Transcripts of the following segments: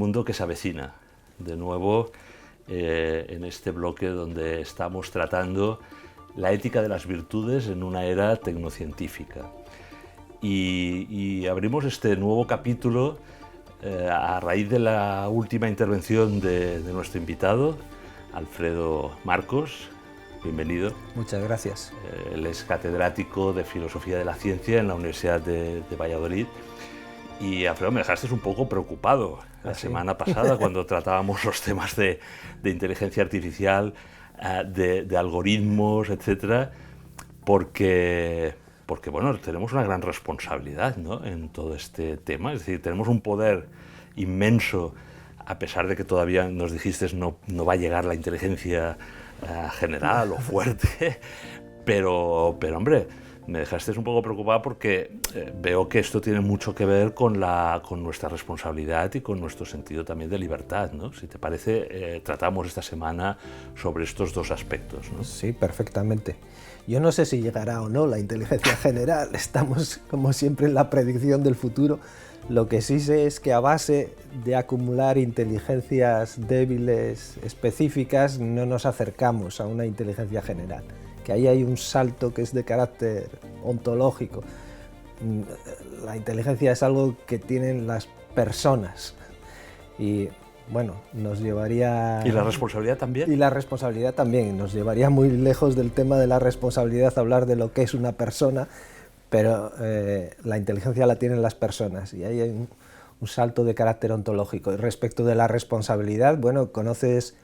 mundo que se avecina. De nuevo, en este bloque donde estamos tratando la ética de las virtudes en una era tecnocientífica. Y abrimos este nuevo capítulo a raíz de la última intervención de nuestro invitado, Alfredo Marcos. Bienvenido. Muchas gracias. Él es catedrático de Filosofía de la Ciencia en la Universidad de Valladolid. Y, Alfredo, me dejaste un poco preocupado la semana pasada cuando tratábamos los temas de inteligencia artificial, de algoritmos, etcétera, porque bueno, tenemos una gran responsabilidad, ¿no?, en todo este tema. Es decir, tenemos un poder inmenso, a pesar de que todavía nos dijiste no va a llegar la inteligencia general o fuerte, pero hombre, me dejaste un poco preocupado porque veo que esto tiene mucho que ver con nuestra responsabilidad y con nuestro sentido también de libertad, ¿no? Si te parece, tratamos esta semana sobre estos dos aspectos, ¿no? Sí, perfectamente. Yo no sé si llegará o no la inteligencia general, estamos como siempre en la predicción del futuro. Lo que sí sé es que a base de acumular inteligencias débiles específicas no nos acercamos a una inteligencia general, que ahí hay un salto que es de carácter ontológico. La inteligencia es algo que tienen las personas y bueno, nos llevaría... ¿Y la responsabilidad también? Y la responsabilidad también, nos llevaría muy lejos del tema de la responsabilidad hablar de lo que es una persona, pero la inteligencia la tienen las personas y ahí hay un salto de carácter ontológico. Y respecto de la responsabilidad, bueno, conoces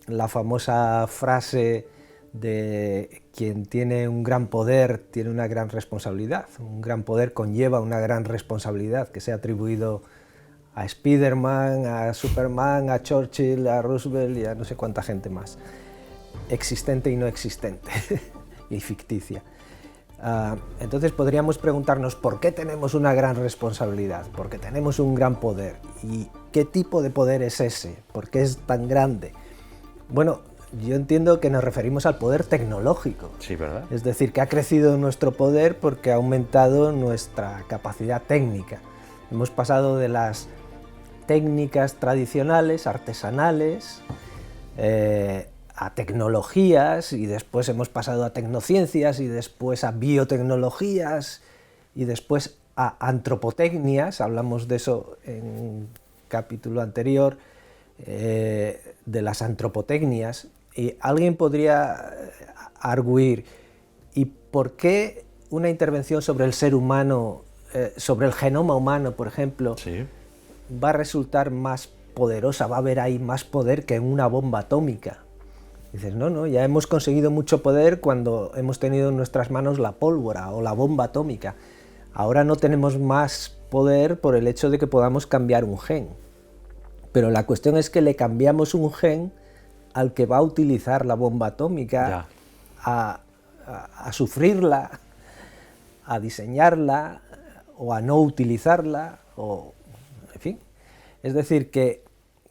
la famosa frase de quien tiene un gran poder tiene una gran responsabilidad. Un gran poder conlleva una gran responsabilidad, que se ha atribuido a Spiderman, a Superman, a Churchill, a Roosevelt y a no sé cuánta gente más, existente y no existente, y ficticia. Entonces podríamos preguntarnos por qué tenemos una gran responsabilidad, por qué tenemos un gran poder, y qué tipo de poder es ese, por qué es tan grande. Bueno, yo entiendo que nos referimos al poder tecnológico. Sí, ¿verdad? Es decir, que ha crecido nuestro poder porque ha aumentado nuestra capacidad técnica. Hemos pasado de las técnicas tradicionales, artesanales, a tecnologías, y después hemos pasado a tecnociencias, y después a biotecnologías, y después a antropotecnias. Hablamos de eso en un capítulo anterior, de las antropotecnias. Y alguien podría arguir, ¿y por qué una intervención sobre el ser humano, sobre el genoma humano, por ejemplo, sí, va a resultar más poderosa, va a haber ahí más poder que en una bomba atómica? Dices, no, ya hemos conseguido mucho poder cuando hemos tenido en nuestras manos la pólvora o la bomba atómica. Ahora no tenemos más poder por el hecho de que podamos cambiar un gen. Pero la cuestión es que le cambiamos un gen al que va a utilizar la bomba atómica, a sufrirla, a diseñarla o a no utilizarla, o en fin. Es decir, que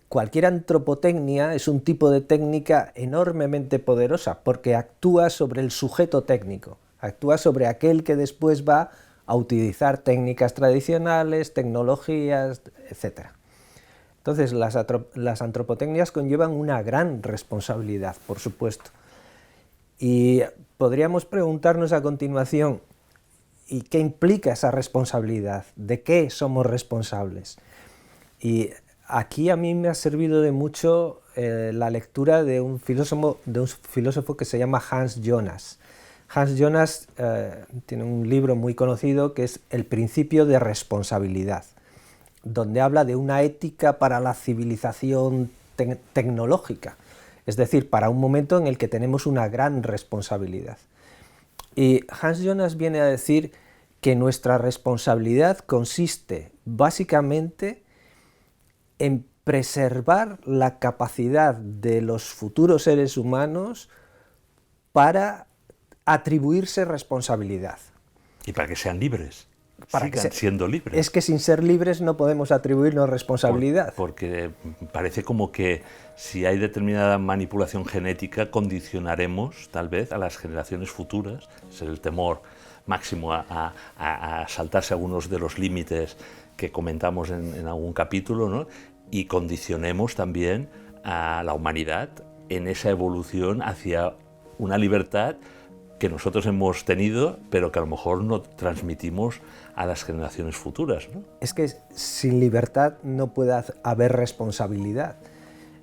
cualquier antropotecnia es un tipo de técnica enormemente poderosa porque actúa sobre el sujeto técnico, actúa sobre aquel que después va a utilizar técnicas tradicionales, tecnologías, etc. Entonces, las antropotecnias conllevan una gran responsabilidad, por supuesto. Y podríamos preguntarnos a continuación, ¿y qué implica esa responsabilidad? ¿De qué somos responsables? Y aquí a mí me ha servido de mucho la lectura de un filósofo que se llama Hans Jonas. Hans Jonas tiene un libro muy conocido que es El principio de responsabilidad, donde habla de una ética para la civilización tecnológica, es decir, para un momento en el que tenemos una gran responsabilidad. Y Hans Jonas viene a decir que nuestra responsabilidad consiste básicamente en preservar la capacidad de los futuros seres humanos para atribuirse responsabilidad. Y para que sean libres. Sigan siendo libres. Es que sin ser libres no podemos atribuirnos responsabilidad. Porque parece como que si hay determinada manipulación genética condicionaremos tal vez a las generaciones futuras. Es el temor máximo a saltarse algunos de los límites que comentamos en algún capítulo, ¿no? y condicionemos también a la humanidad en esa evolución hacia una libertad que nosotros hemos tenido, pero que a lo mejor no transmitimos a las generaciones futuras, ¿no? Es que sin libertad no puede haber responsabilidad.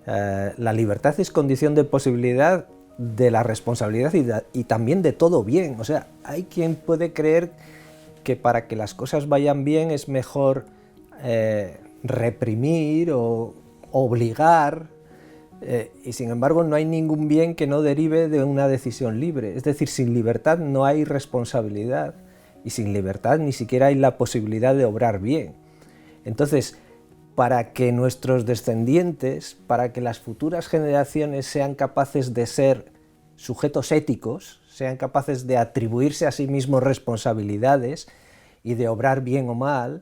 La libertad es condición de posibilidad de la responsabilidad y también de todo bien. O sea, hay quien puede creer que para que las cosas vayan bien es mejor reprimir o obligar, y sin embargo no hay ningún bien que no derive de una decisión libre. Es decir, sin libertad no hay responsabilidad y sin libertad ni siquiera hay la posibilidad de obrar bien. Entonces, para que nuestros descendientes, para que las futuras generaciones sean capaces de ser sujetos éticos, sean capaces de atribuirse a sí mismos responsabilidades y de obrar bien o mal,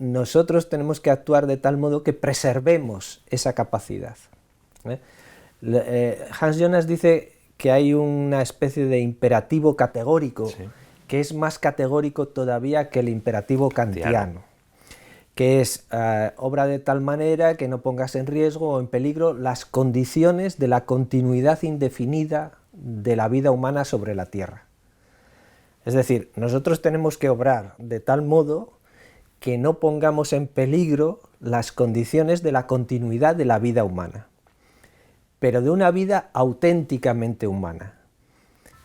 nosotros tenemos que actuar de tal modo que preservemos esa capacidad. Hans Jonas dice que hay una especie de imperativo categórico, sí, que es más categórico todavía que el imperativo kantiano, que es obra de tal manera que no pongas en riesgo o en peligro las condiciones de la continuidad indefinida de la vida humana sobre la Tierra. Es decir, nosotros tenemos que obrar de tal modo que no pongamos en peligro las condiciones de la continuidad de la vida humana, pero de una vida auténticamente humana.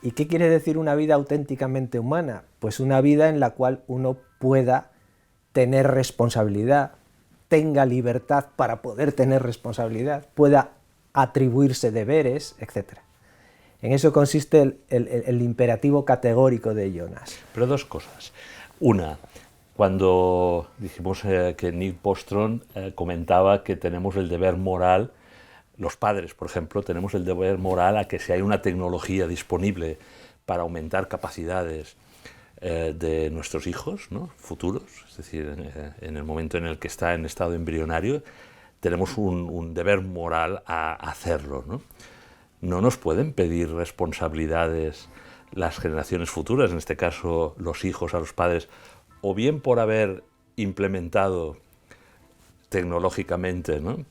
¿Y qué quiere decir una vida auténticamente humana? Pues una vida en la cual uno pueda tener responsabilidad, tenga libertad para poder tener responsabilidad, pueda atribuirse deberes, etc. En eso consiste el imperativo categórico de Jonas. Pero dos cosas. Una, cuando dijimos que Nick Bostrom comentaba que tenemos el deber moral, los padres, por ejemplo, tenemos el deber moral a que si hay una tecnología disponible para aumentar capacidades de nuestros hijos, ¿no?, futuros, es decir, en el momento en el que está en estado embrionario, tenemos un deber moral a hacerlo, ¿no? No nos pueden pedir responsabilidades las generaciones futuras, en este caso los hijos a los padres, o bien por haber implementado tecnológicamente, ¿no?,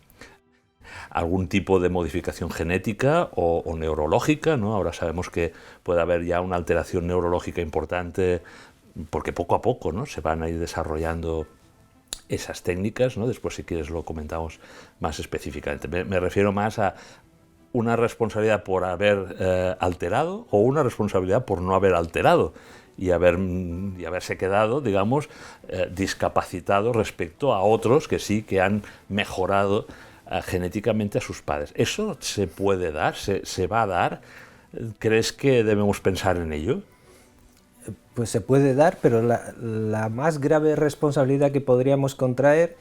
algún tipo de modificación genética o neurológica, ¿no? Ahora sabemos que puede haber ya una alteración neurológica importante porque poco a poco, ¿no?, se van a ir desarrollando esas técnicas, ¿no? Después, si quieres, lo comentamos más específicamente. Me refiero más a una responsabilidad por haber alterado o una responsabilidad por no haber alterado y haberse quedado, digamos, discapacitado respecto a otros que sí que han mejorado genéticamente a sus padres. ¿Eso se puede dar? ¿Se va a dar? ¿Crees que debemos pensar en ello? Pues se puede dar, pero la más grave responsabilidad que podríamos contraer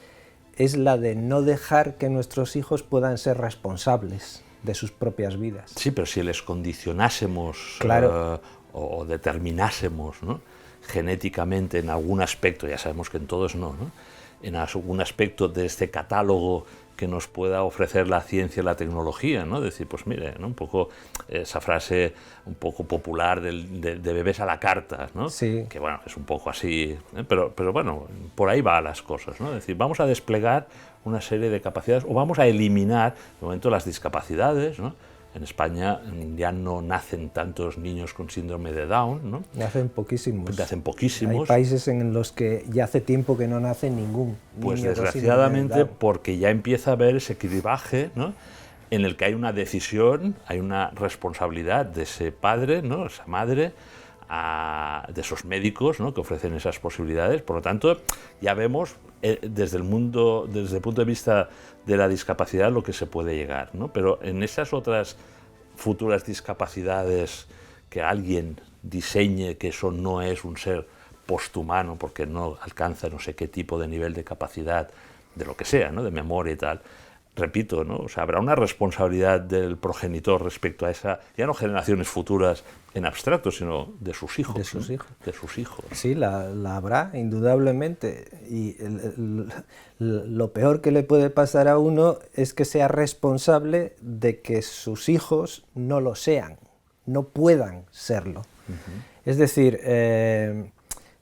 es la de no dejar que nuestros hijos puedan ser responsables de sus propias vidas. Sí, pero si les condicionásemos, claro, o determinásemos, ¿no?, genéticamente en algún aspecto, ya sabemos que en todos no, en algún aspecto de este catálogo que nos pueda ofrecer la ciencia y la tecnología, ¿no? Decir, pues mire, ¿no?, un poco esa frase un poco popular de bebés a la carta, ¿no? Sí. Que bueno, es un poco así, pero bueno, por ahí va las cosas, ¿no? Es decir, vamos a desplegar una serie de capacidades o vamos a eliminar de momento las discapacidades, ¿no? En España ya no nacen tantos niños con síndrome de Down, ¿no? Nacen poquísimos. Nacen poquísimos. Hay países en los que ya hace tiempo que no nace ningún pues niño desgraciadamente, porque ya empieza a haber ese clivaje, ¿no?, en el que hay una decisión, hay una responsabilidad de ese padre, ¿no?, esa madre, de esos médicos, ¿no?, que ofrecen esas posibilidades. Por lo tanto, ya vemos desde el punto de vista de la discapacidad lo que se puede llegar, ¿no? Pero en esas otras futuras discapacidades que alguien diseñe que eso no es un ser posthumano porque no alcanza no sé qué tipo de nivel de capacidad, de lo que sea, ¿no?, de memoria y tal, repito, ¿no?, o sea, habrá una responsabilidad del progenitor respecto a esa, ya no generaciones futuras en abstracto, sino de sus hijos. De sus hijos. De sus hijos. Sí, la habrá, indudablemente. Y lo peor que le puede pasar a uno es que sea responsable de que sus hijos no lo sean, no puedan serlo. Es decir,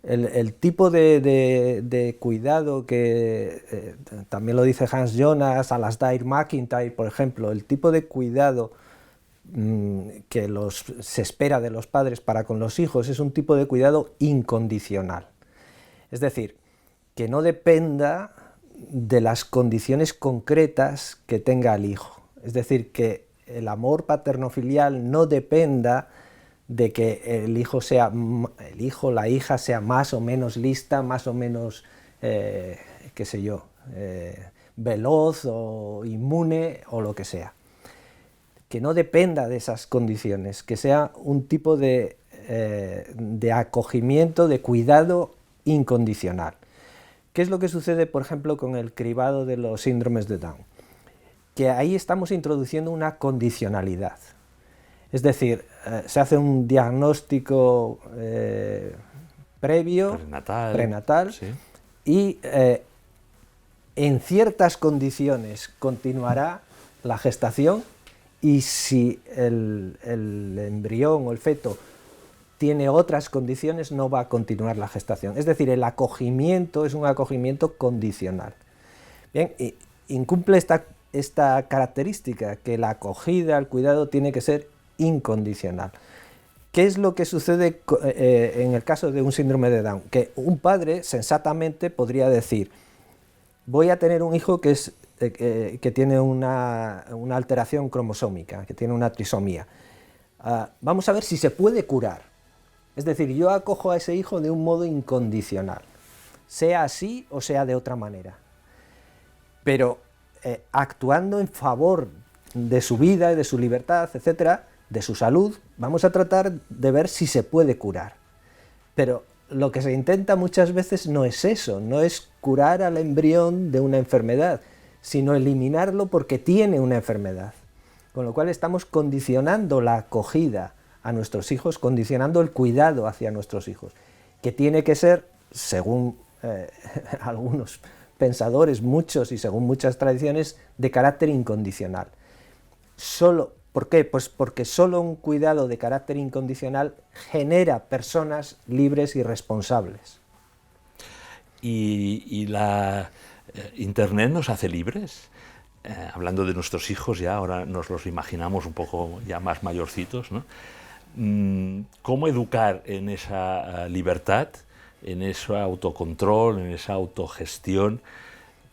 el tipo de cuidado que también lo dice Hans Jonas, Alasdair MacIntyre, por ejemplo, el tipo de cuidado que se espera de los padres para con los hijos es un tipo de cuidado incondicional. Es decir, que no dependa de las condiciones concretas que tenga el hijo. Es decir, que el amor paterno-filial no dependa de que el hijo, la hija sea más o menos lista, más o menos, qué sé yo, veloz o inmune o lo que sea. Que no dependa de esas condiciones, que sea un tipo de acogimiento, de cuidado incondicional. ¿Qué es lo que sucede, por ejemplo, con el cribado de los síndromes de Down? Que ahí estamos introduciendo una condicionalidad. Es decir, se hace un diagnóstico previo, prenatal sí. Y en ciertas condiciones continuará la gestación, y si el embrión o el feto tiene otras condiciones, no va a continuar la gestación. Es decir, el acogimiento es un acogimiento condicional. Bien, incumple esta característica, que la acogida, el cuidado tiene que ser incondicional. ¿Qué es lo que sucede en el caso de un síndrome de Down? Que un padre sensatamente podría decir: voy a tener un hijo que tiene una alteración cromosómica, que tiene una trisomía. Vamos a ver si se puede curar. Es decir, yo acojo a ese hijo de un modo incondicional, sea así o sea de otra manera. Pero actuando en favor de su vida y de su libertad, etcétera, de su salud, vamos a tratar de ver si se puede curar. Pero lo que se intenta muchas veces no es eso, no es curar al embrión de una enfermedad, sino eliminarlo porque tiene una enfermedad. Con lo cual estamos condicionando la acogida a nuestros hijos, condicionando el cuidado hacia nuestros hijos, que tiene que ser, según algunos pensadores, muchos y según muchas tradiciones, de carácter incondicional. ¿Por qué? Pues porque solo un cuidado de carácter incondicional genera personas libres y responsables. ¿Y la Internet nos hace libres? Hablando de nuestros hijos, ya ahora nos los imaginamos un poco ya más mayorcitos, ¿no? ¿Cómo educar en esa libertad, en ese autocontrol, en esa autogestión,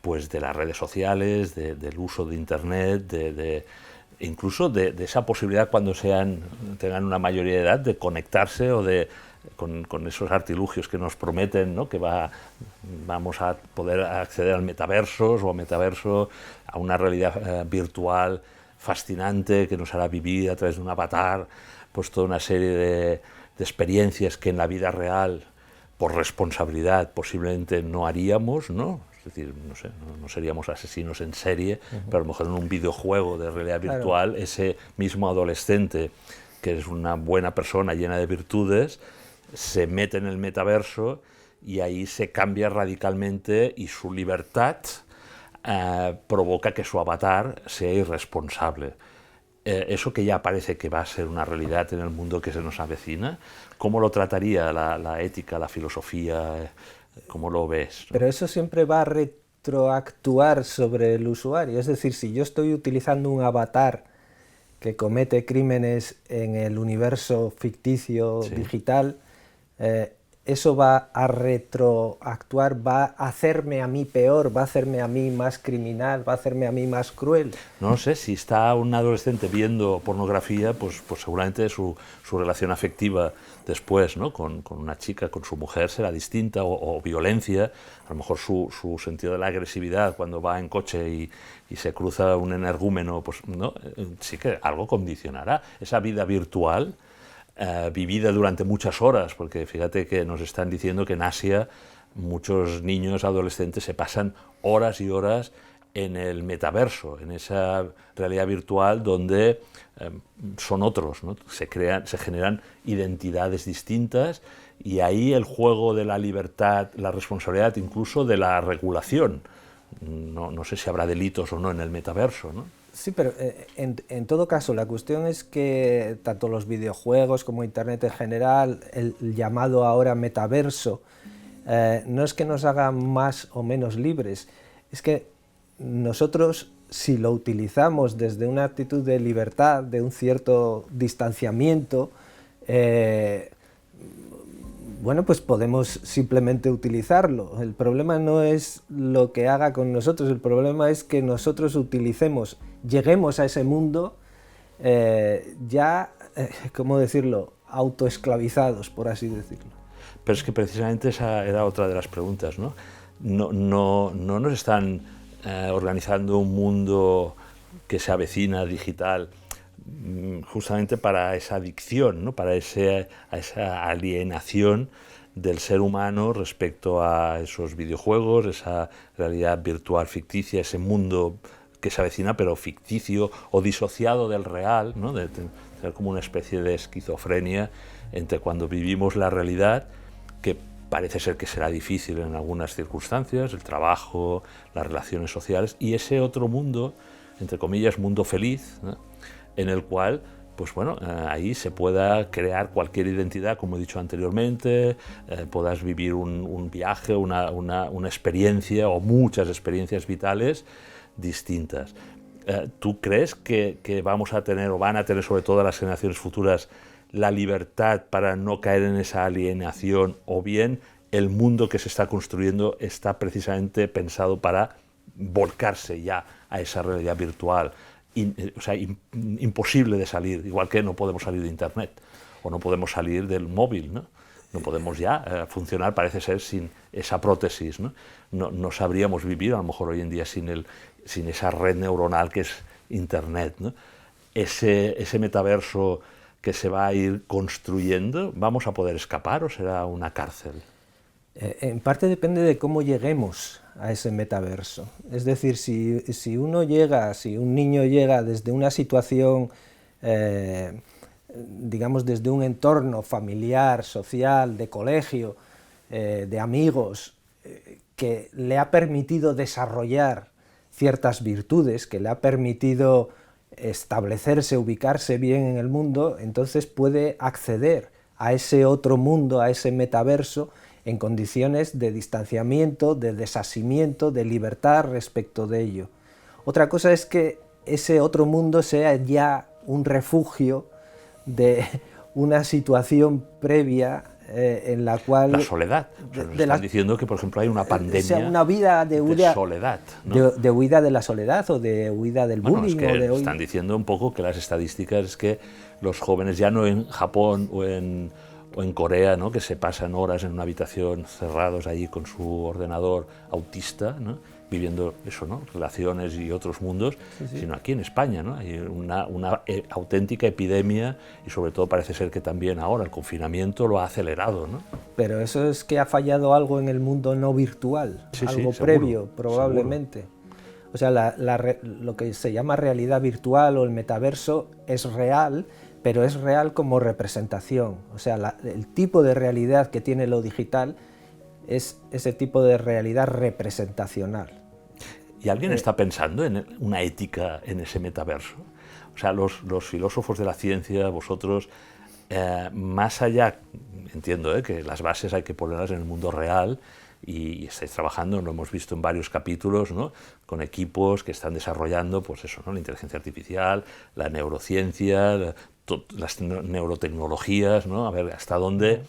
pues de las redes sociales, del uso de Internet, incluso de esa posibilidad cuando tengan una mayoría de edad de conectarse o con esos artilugios que nos prometen, ¿no? Que vamos a poder acceder al metaverso a una realidad virtual fascinante que nos hará vivir a través de un avatar, pues toda una serie de experiencias que en la vida real, por responsabilidad, posiblemente no haríamos, ¿no? Es decir, no sé, no seríamos asesinos en serie, pero a lo mejor en un videojuego de realidad virtual, claro, ese mismo adolescente, que es una buena persona llena de virtudes, se mete en el metaverso y ahí se cambia radicalmente y su libertad provoca que su avatar sea irresponsable. Eso que ya parece que va a ser una realidad en el mundo que se nos avecina, ¿cómo lo trataría la ética, la filosofía? ¿Cómo lo ves, ¿no? Pero eso siempre va a retroactuar sobre el usuario. Es decir, si yo estoy utilizando un avatar que comete crímenes en el universo ficticio digital, eso va a retroactuar, va a hacerme a mí peor, va a hacerme a mí más criminal, va a hacerme a mí más cruel. No sé, si está un adolescente viendo pornografía, pues seguramente su relación afectiva después, ¿no? con una chica, con su mujer, será distinta, o violencia. A lo mejor su sentido de la agresividad cuando va en coche y se cruza un energúmeno, pues no, sí que algo condicionará. Esa vida virtual vivida durante muchas horas, porque fíjate que nos están diciendo que en Asia muchos niños, adolescentes se pasan horas y horas en el metaverso, en esa realidad virtual donde son otros, ¿no? Se generan identidades distintas, y ahí el juego de la libertad, la responsabilidad, incluso de la regulación. No sé si habrá delitos o no en el metaverso, ¿no? Sí, pero en todo caso, la cuestión es que tanto los videojuegos como Internet en general, el llamado ahora metaverso, no es que nos haga más o menos libres, es que nosotros, si lo utilizamos desde una actitud de libertad, de un cierto distanciamiento, bueno, pues podemos simplemente utilizarlo. El problema no es lo que haga con nosotros, el problema es que nosotros utilicemos, lleguemos a ese mundo ¿cómo decirlo?, autoesclavizados, por así decirlo. Pero es que precisamente esa era otra de las preguntas, ¿no? No nos están organizando un mundo que se avecina digital justamente para esa adicción, ¿no? Para esa alienación del ser humano respecto a esos videojuegos, esa realidad virtual ficticia, ese mundo que se avecina pero ficticio o disociado del real, ¿no? De tener como una especie de esquizofrenia entre cuando vivimos la realidad, que parece ser que será difícil en algunas circunstancias, el trabajo, las relaciones sociales, y ese otro mundo, entre comillas, mundo feliz, ¿no? En el cual, pues bueno, ahí se pueda crear cualquier identidad, como he dicho anteriormente, puedas vivir un viaje, una experiencia o muchas experiencias vitales distintas. ¿Tú crees que vamos a tener o van a tener, sobre todo las generaciones futuras, la libertad para no caer en esa alienación, o bien el mundo que se está construyendo está precisamente pensado para volcarse ya a esa realidad virtual? Imposible de salir, igual que no podemos salir de Internet o no podemos salir del móvil, ¿no? No podemos ya funcionar, parece ser, sin esa prótesis, ¿no? No sabríamos vivir a lo mejor hoy en día sin esa red neuronal que es Internet, ¿no? Ese metaverso que se va a ir construyendo, ¿vamos a poder escapar o será una cárcel? En parte depende de cómo lleguemos a ese metaverso. Es decir, si un niño llega desde una situación, digamos, desde un entorno familiar, social, de colegio, de amigos, que le ha permitido desarrollar ciertas virtudes, que le ha permitido establecerse, ubicarse bien en el mundo, entonces puede acceder a ese otro mundo, a ese metaverso, en condiciones de distanciamiento, de desasimiento, de libertad respecto de ello. Otra cosa es que ese otro mundo sea ya un refugio de una situación previa en la cual... La soledad. Están diciendo que, por ejemplo, hay una pandemia, o sea, una vida de soledad, ¿no? de huida de la soledad o de huida del bullying. Es que están diciendo un poco que las estadísticas es que los jóvenes, ya no en Japón o en Corea, ¿no?, que se pasan horas en una habitación cerrados allí con su ordenador autista, ¿no?, viviendo eso, ¿no?, relaciones y otros mundos, sino aquí en España, ¿no? Hay una auténtica epidemia, y sobre todo parece ser que también ahora el confinamiento lo ha acelerado, ¿no? Pero eso es que ha fallado algo en el mundo no virtual, algo previo, probablemente. Seguro. O sea, lo que se llama realidad virtual o el metaverso es real, pero es real como representación. O sea, el tipo de realidad que tiene lo digital es ese tipo de realidad representacional. ¿Y alguien está pensando en una ética en ese metaverso? O sea, los filósofos de la ciencia, vosotros, más allá, entiendo que las bases hay que ponerlas en el mundo real, y estáis trabajando, lo hemos visto en varios capítulos, ¿no?, con equipos que están desarrollando, pues eso, ¿no?, la inteligencia artificial, la neurociencia, las neurotecnologías, ¿no?, a ver hasta dónde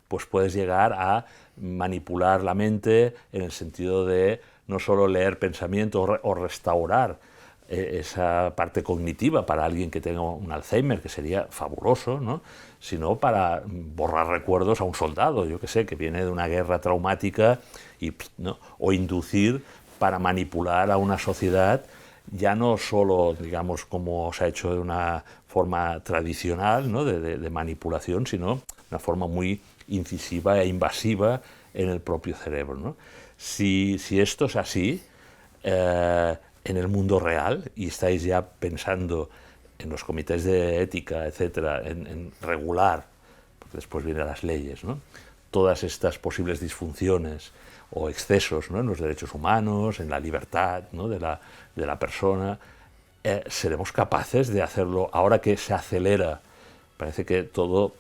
pues puedes llegar a manipular la mente en el sentido de no solo leer pensamiento o restaurar esa parte cognitiva para alguien que tenga un Alzheimer, que sería fabuloso, ¿no?, sino para borrar recuerdos a un soldado, yo que sé, que viene de una guerra traumática, ¿no?, o inducir para manipular a una sociedad, ya no solo, digamos, como se ha hecho de una forma tradicional, ¿no?, de manipulación, sino una forma muy incisiva e invasiva en el propio cerebro, ¿no? Si esto es así, en el mundo real, y estáis ya pensando en los comités de ética, etcétera, en regular, porque después vienen las leyes, ¿no?, todas estas posibles disfunciones o excesos, ¿no?, en los derechos humanos, en la libertad, ¿no?, de la persona, seremos capaces de hacerlo ahora que se acelera. Parece que todo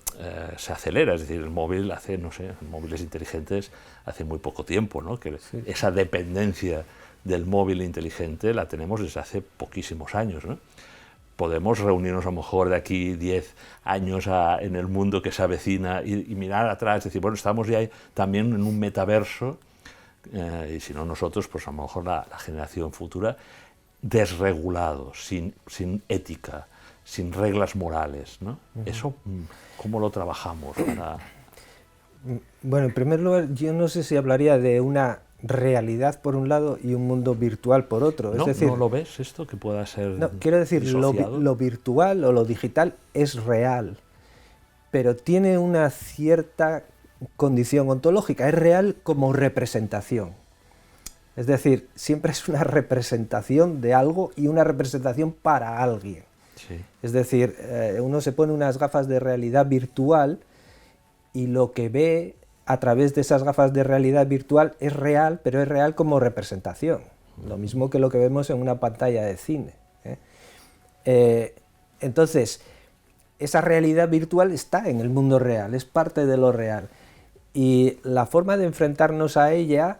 se acelera, es decir, el móvil hace, no sé, móviles inteligentes hace muy poco tiempo, ¿no? Que sí. Esa dependencia del móvil inteligente la tenemos desde hace poquísimos años, ¿no? Podemos reunirnos a lo mejor de aquí 10 años en el mundo que se avecina y mirar atrás, decir, bueno, estamos ya también en un metaverso, y si no nosotros, pues a lo mejor la generación futura, desregulado, sin ética, sin reglas morales, ¿no? Eso, ¿cómo lo trabajamos para...? Bueno, en primer lugar, yo no sé si hablaría de una realidad por un lado y un mundo virtual por otro. No, es decir, ¿no lo ves esto que pueda ser no, quiero decir, lo virtual o lo digital es real, pero tiene una cierta condición ontológica, es real como representación. Es decir, siempre es una representación de algo y una representación para alguien. Sí. Es decir, uno se pone unas gafas de realidad virtual y lo que ve a través de esas gafas de realidad virtual es real, pero es real como representación. Lo mismo que lo que vemos en una pantalla de cine. Entonces, esa realidad virtual está en el mundo real, es parte de lo real. Y la forma de enfrentarnos a ella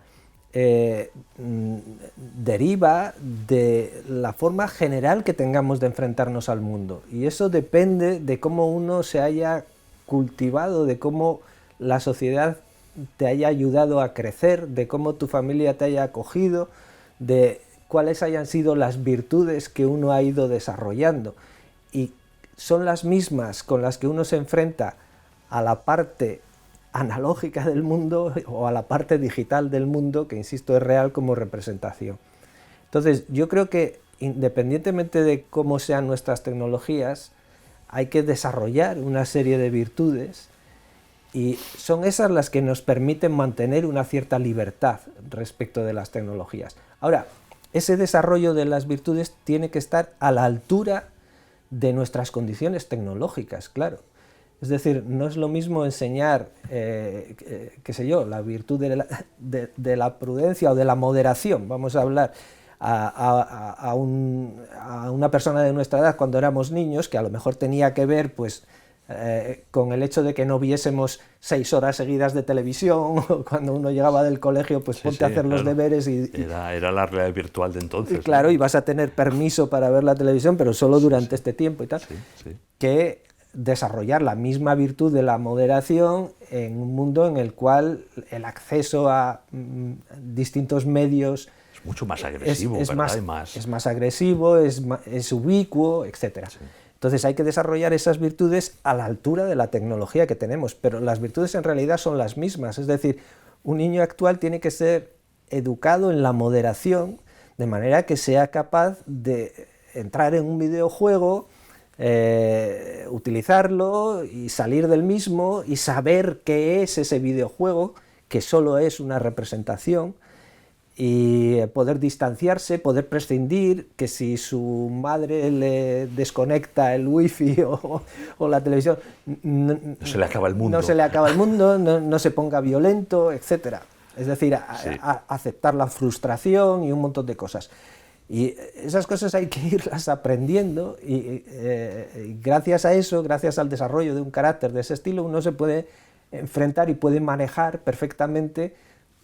deriva de la forma general que tengamos de enfrentarnos al mundo. Y eso depende de cómo uno se haya cultivado, de cómo la sociedad te haya ayudado a crecer, de cómo tu familia te haya acogido, de cuáles hayan sido las virtudes que uno ha ido desarrollando. Y son las mismas con las que uno se enfrenta a la parte analógica del mundo o a la parte digital del mundo, que insisto es real como representación. Entonces yo creo que independientemente de cómo sean nuestras tecnologías, hay que desarrollar una serie de virtudes y son esas las que nos permiten mantener una cierta libertad respecto de las tecnologías. Ahora, ese desarrollo de las virtudes tiene que estar a la altura de nuestras condiciones tecnológicas, claro. Es decir, no es lo mismo enseñar, qué sé yo, la virtud de la prudencia o de la moderación, vamos a hablar, a una persona de nuestra edad cuando éramos niños, que a lo mejor tenía que ver pues, con el hecho de que no viésemos 6 horas seguidas de televisión, o cuando uno llegaba del colegio, pues ponte a hacer los deberes. Era la realidad virtual de entonces. Claro, ¿no? Y vas a tener permiso para ver la televisión, pero solo durante este tiempo y tal. Que desarrollar la misma virtud de la moderación en un mundo en el cual el acceso a distintos medios es mucho más agresivo, es más agresivo, es ubicuo, etc. Sí. Entonces hay que desarrollar esas virtudes a la altura de la tecnología que tenemos, pero las virtudes en realidad son las mismas, es decir, un niño actual tiene que ser educado en la moderación de manera que sea capaz de entrar en un videojuego, utilizarlo y salir del mismo y saber qué es ese videojuego, que solo es una representación, y poder distanciarse, poder prescindir, que si su madre le desconecta el wifi o la televisión, no se le acaba el mundo, no se ponga violento, etc. Es decir, aceptar la frustración y un montón de cosas. Y esas cosas hay que irlas aprendiendo y gracias a eso, gracias al desarrollo de un carácter de ese estilo, uno se puede enfrentar y puede manejar perfectamente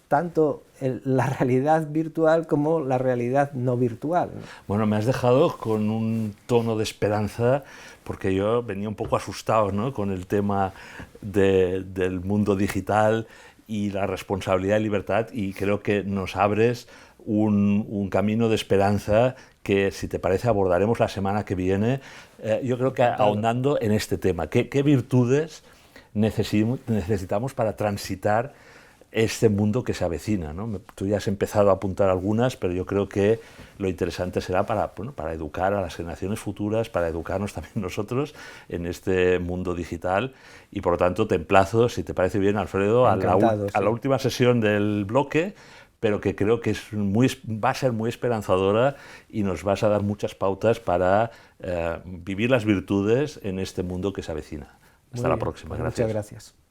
tanto la realidad virtual como la realidad no virtual, ¿no? Bueno, me has dejado con un tono de esperanza, porque yo venía un poco asustado, ¿no?, con el tema del mundo digital y la responsabilidad y libertad, y creo que nos abres un camino de esperanza que, si te parece, abordaremos la semana que viene, yo creo que ahondando en este tema. ¿Qué virtudes necesitamos para transitar este mundo que se avecina, ¿no? Tú ya has empezado a apuntar algunas, pero yo creo que lo interesante será para educar a las generaciones futuras, para educarnos también nosotros en este mundo digital, y por lo tanto te emplazo, si te parece bien, Alfredo, a la última sesión del bloque, pero que creo que va a ser muy esperanzadora y nos vas a dar muchas pautas para vivir las virtudes en este mundo que se avecina. Hasta la próxima. Gracias. Muchas gracias.